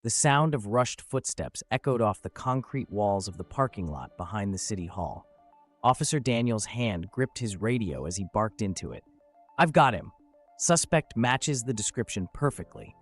The sound of rushed footsteps echoed off the concrete walls of the parking lot behind the city hall. Officer Daniels' hand gripped his radio as he barked into it. "I've got him. Suspect matches the description perfectly."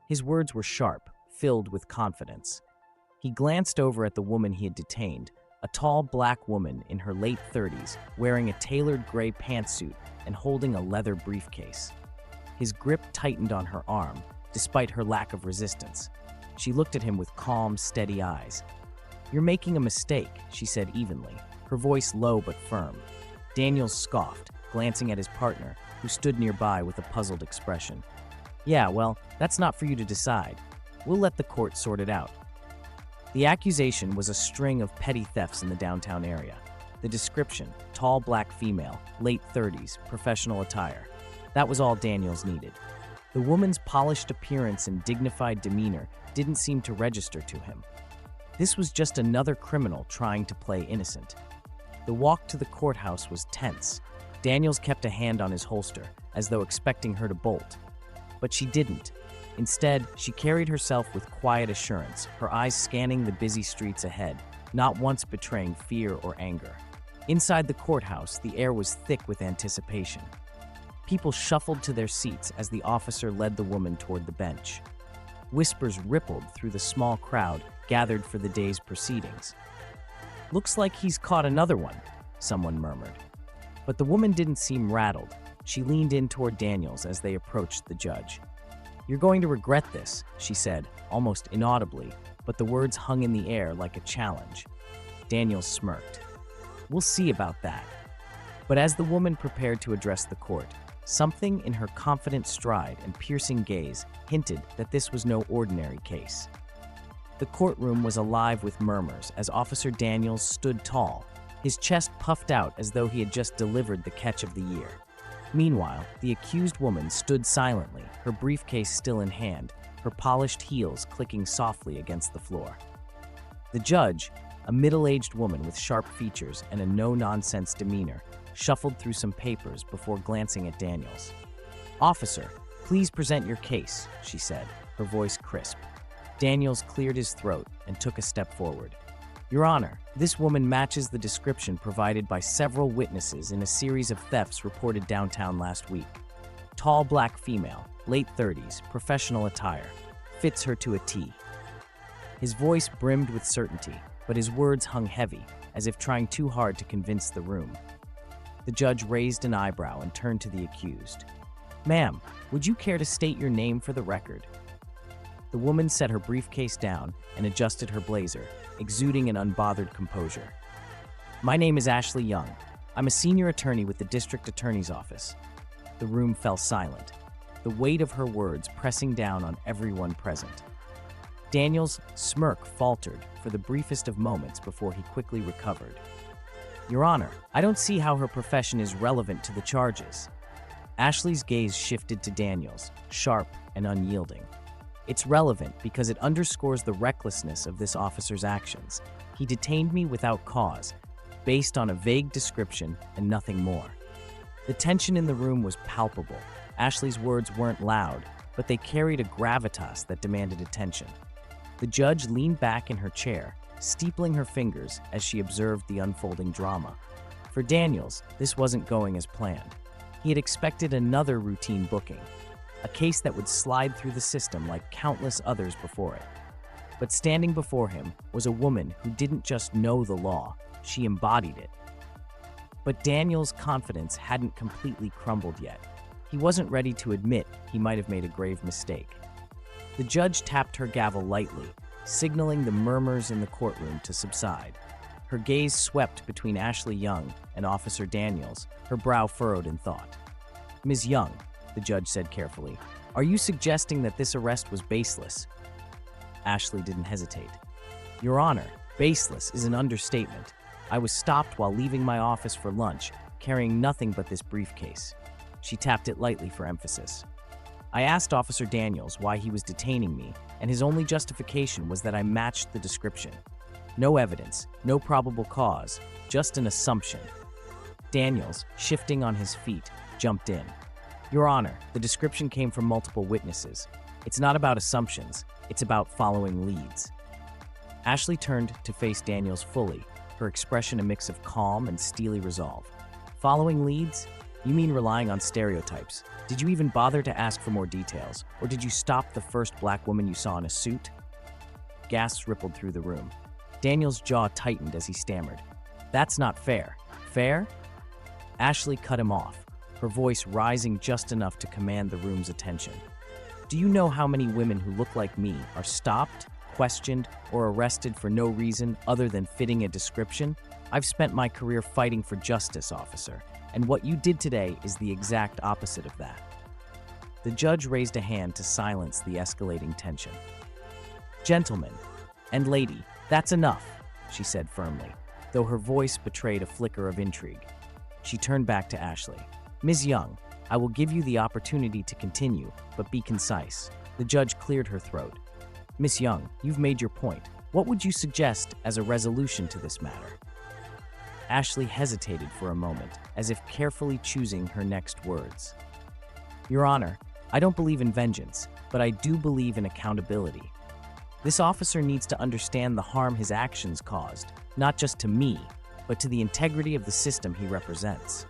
His words were sharp, filled with confidence. He glanced over at the woman he had detained, a tall black woman in her late 30s, wearing a tailored gray pantsuit and holding a leather briefcase. His grip tightened on her arm, despite her lack of resistance. She looked at him with calm, steady eyes. "You're making a mistake," she said evenly, her voice low but firm. Daniels scoffed, glancing at his partner, who stood nearby with a puzzled expression. "Yeah, well, that's not for you to decide. We'll let the court sort it out." The accusation was a string of petty thefts in the downtown area. The description, tall black female, late 30s, professional attire. That was all Daniels needed. The woman's polished appearance and dignified demeanor didn't seem to register to him. This was just another criminal trying to play innocent. The walk to the courthouse was tense. Daniels kept a hand on his holster, as though expecting her to bolt. But she didn't. Instead, she carried herself with quiet assurance, her eyes scanning the busy streets ahead, not once betraying fear or anger. Inside the courthouse, the air was thick with anticipation. People shuffled to their seats as the officer led the woman toward the bench. Whispers rippled through the small crowd gathered for the day's proceedings. "Looks like he's caught another one," someone murmured. But the woman didn't seem rattled. She leaned in toward Daniels as they approached the judge. "You're going to regret this," she said, almost inaudibly, but the words hung in the air like a challenge. Daniels smirked. "We'll see about that." But as the woman prepared to address the court, something in her confident stride and piercing gaze hinted that this was no ordinary case. The courtroom was alive with murmurs as Officer Daniels stood tall, his chest puffed out as though he had just delivered the catch of the year. Meanwhile, the accused woman stood silently, her briefcase still in hand, her polished heels clicking softly against the floor. The judge, a middle-aged woman with sharp features and a no-nonsense demeanor, shuffled through some papers before glancing at Daniels. "Officer, please present your case," she said, her voice crisp. Daniels cleared his throat and took a step forward. "Your Honor, this woman matches the description provided by several witnesses in a series of thefts reported downtown last week. Tall black female, late 30s, professional attire. Fits her to a T." His voice brimmed with certainty, but his words hung heavy, as if trying too hard to convince the room. The judge raised an eyebrow and turned to the accused. "Ma'am, would you care to state your name for the record?" The woman set her briefcase down and adjusted her blazer, exuding an unbothered composure. "My name is Ashley Young. I'm a senior attorney with the district attorney's office." The room fell silent, the weight of her words pressing down on everyone present. Daniels' smirk faltered for the briefest of moments before he quickly recovered. "Your Honor, I don't see how her profession is relevant to the charges." Ashley's gaze shifted to Daniels, sharp and unyielding. "It's relevant because it underscores the recklessness of this officer's actions. He detained me without cause, based on a vague description and nothing more." The tension in the room was palpable. Ashley's words weren't loud, but they carried a gravitas that demanded attention. The judge leaned back in her chair, steepling her fingers as she observed the unfolding drama. For Daniels, this wasn't going as planned. He had expected another routine booking, a case that would slide through the system like countless others before it. But standing before him was a woman who didn't just know the law, she embodied it. But Daniels' confidence hadn't completely crumbled yet. He wasn't ready to admit he might have made a grave mistake. The judge tapped her gavel lightly, signaling the murmurs in the courtroom to subside. Her gaze swept between Ashley Young and Officer Daniels, her brow furrowed in thought. "Ms. Young," the judge said carefully, "are you suggesting that this arrest was baseless?" Ashley didn't hesitate. "Your Honor, baseless is an understatement. I was stopped while leaving my office for lunch, carrying nothing but this briefcase." She tapped it lightly for emphasis. "I asked Officer Daniels why he was detaining me, and his only justification was that I matched the description. No evidence, no probable cause, just an assumption." Daniels, shifting on his feet, jumped in. "Your Honor, the description came from multiple witnesses. It's not about assumptions. It's about following leads. Ashley turned to face Daniels fully, her expression a mix of calm and steely resolve. Following leads? You mean relying on stereotypes? Did you even bother to ask for more details? Or did you stop the first black woman you saw in a suit? Gasps rippled through the room. Daniels' jaw tightened as he stammered. That's not fair. Fair? Ashley cut him off, her voice rising just enough to command the room's attention. Do you know how many women who look like me are stopped, questioned, or arrested for no reason other than fitting a description? I've spent my career fighting for justice, officer, and what you did today is the exact opposite of that. The judge raised a hand to silence the escalating tension. Gentlemen and lady, that's enough, she said firmly, though her voice betrayed a flicker of intrigue. She turned back to Ashley. Ms. Young, I will give you the opportunity to continue, but be concise. The judge cleared her throat. Ms. Young, you've made your point. What would you suggest as a resolution to this matter? Ashley hesitated for a moment, as if carefully choosing her next words. Your Honor, I don't believe in vengeance, but I do believe in accountability. This officer needs to understand the harm his actions caused, not just to me, but to the integrity of the system he represents.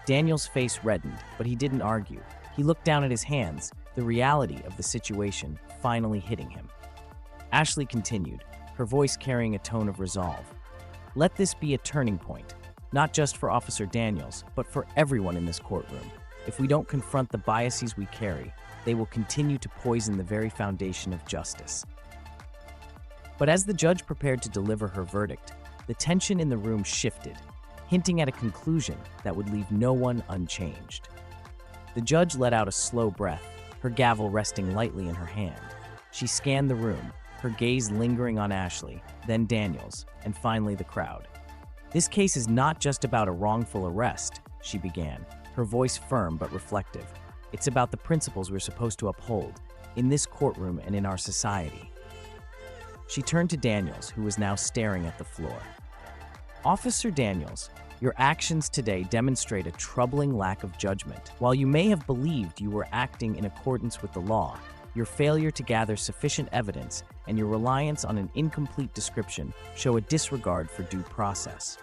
Daniel's face reddened, but he didn't argue. He looked down at his hands, the reality of the situation finally hitting him. Ashley continued, her voice carrying a tone of resolve. Let this be a turning point, not just for Officer Daniels, but for everyone in this courtroom. If we don't confront the biases we carry, they will continue to poison the very foundation of justice. But as the judge prepared to deliver her verdict, the tension in the room shifted, hinting at a conclusion that would leave no one unchanged. The judge let out a slow breath, her gavel resting lightly in her hand. She scanned the room, her gaze lingering on Ashley, then Daniels, and finally the crowd. This case is not just about a wrongful arrest, she began, her voice firm but reflective. It's about the principles we're supposed to uphold, in this courtroom and in our society. She turned to Daniels, who was now staring at the floor. Officer Daniels, your actions today demonstrate a troubling lack of judgment. While you may have believed you were acting in accordance with the law, your failure to gather sufficient evidence and your reliance on an incomplete description show a disregard for due process.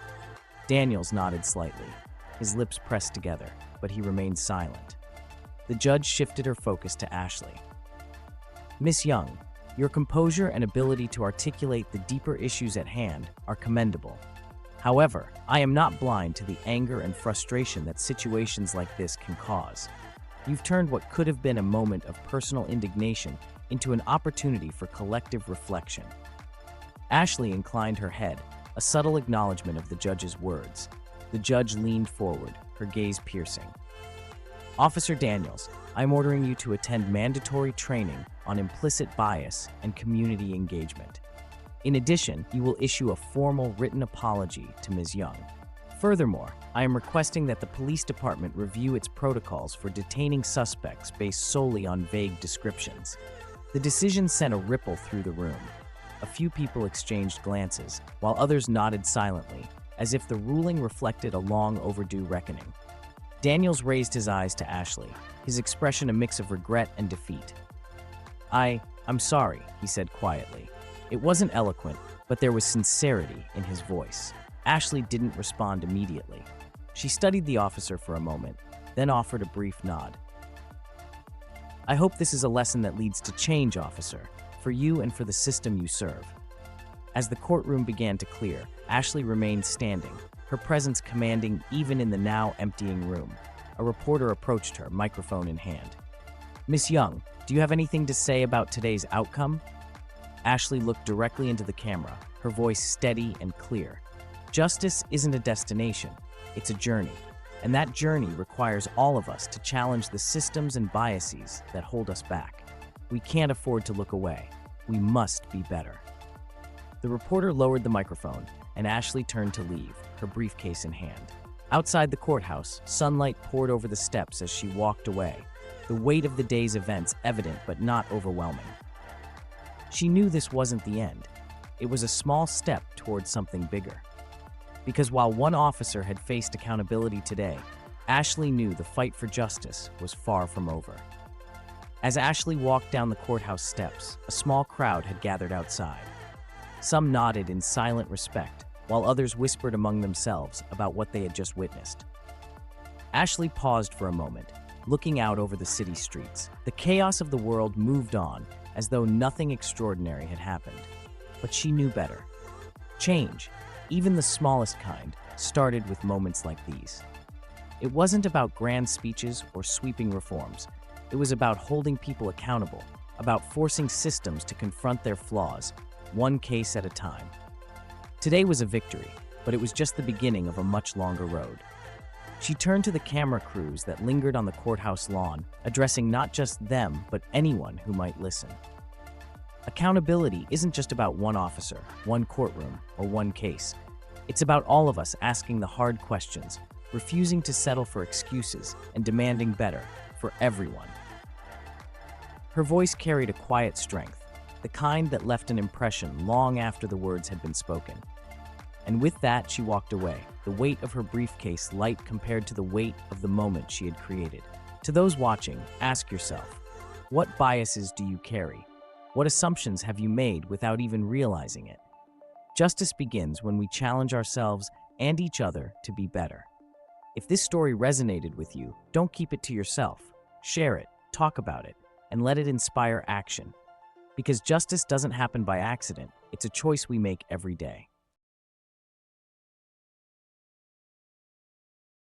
Daniels nodded slightly, his lips pressed together, but he remained silent. The judge shifted her focus to Ashley. Miss Young, your composure and ability to articulate the deeper issues at hand are commendable. However, I am not blind to the anger and frustration that situations like this can cause. You've turned what could have been a moment of personal indignation into an opportunity for collective reflection. Ashley inclined her head, a subtle acknowledgement of the judge's words. The judge leaned forward, her gaze piercing. Officer Daniels, I'm ordering you to attend mandatory training on implicit bias and community engagement. In addition, you will issue a formal written apology to Ms. Young. Furthermore, I am requesting that the police department review its protocols for detaining suspects based solely on vague descriptions. The decision sent a ripple through the room. A few people exchanged glances, while others nodded silently, as if the ruling reflected a long overdue reckoning. Daniels raised his eyes to Ashley, his expression a mix of regret and defeat. I'm sorry, he said quietly. It wasn't eloquent, but there was sincerity in his voice. Ashley didn't respond immediately. She studied the officer for a moment, then offered a brief nod. I hope this is a lesson that leads to change, officer, for you and for the system you serve. As the courtroom began to clear, Ashley remained standing, her presence commanding even in the now emptying room. A reporter approached her, microphone in hand. Miss Young, do you have anything to say about today's outcome? Ashley looked directly into the camera, her voice steady and clear. Justice isn't a destination, it's a journey. And that journey requires all of us to challenge the systems and biases that hold us back. We can't afford to look away. We must be better. The reporter lowered the microphone, and Ashley turned to leave, her briefcase in hand. Outside the courthouse, sunlight poured over the steps as she walked away, the weight of the day's events evident but not overwhelming. She knew this wasn't the end. It was a small step towards something bigger. Because while one officer had faced accountability today, Ashley knew the fight for justice was far from over. As Ashley walked down the courthouse steps, a small crowd had gathered outside. Some nodded in silent respect, while others whispered among themselves about what they had just witnessed. Ashley paused for a moment, looking out over the city streets. The chaos of the world moved on, as though nothing extraordinary had happened. But she knew better. Change, even the smallest kind, started with moments like these. It wasn't about grand speeches or sweeping reforms. It was about holding people accountable, about forcing systems to confront their flaws, one case at a time. Today was a victory, but it was just the beginning of a much longer road. She turned to the camera crews that lingered on the courthouse lawn, addressing not just them, but anyone who might listen. Accountability isn't just about one officer, one courtroom, or one case. It's about all of us asking the hard questions, refusing to settle for excuses, and demanding better for everyone. Her voice carried a quiet strength, the kind that left an impression long after the words had been spoken. And with that, she walked away, the weight of her briefcase light compared to the weight of the moment she had created. To those watching, ask yourself, what biases do you carry? What assumptions have you made without even realizing it? Justice begins when we challenge ourselves and each other to be better. If this story resonated with you, don't keep it to yourself. Share it, talk about it, and let it inspire action. Because justice doesn't happen by accident, it's a choice we make every day.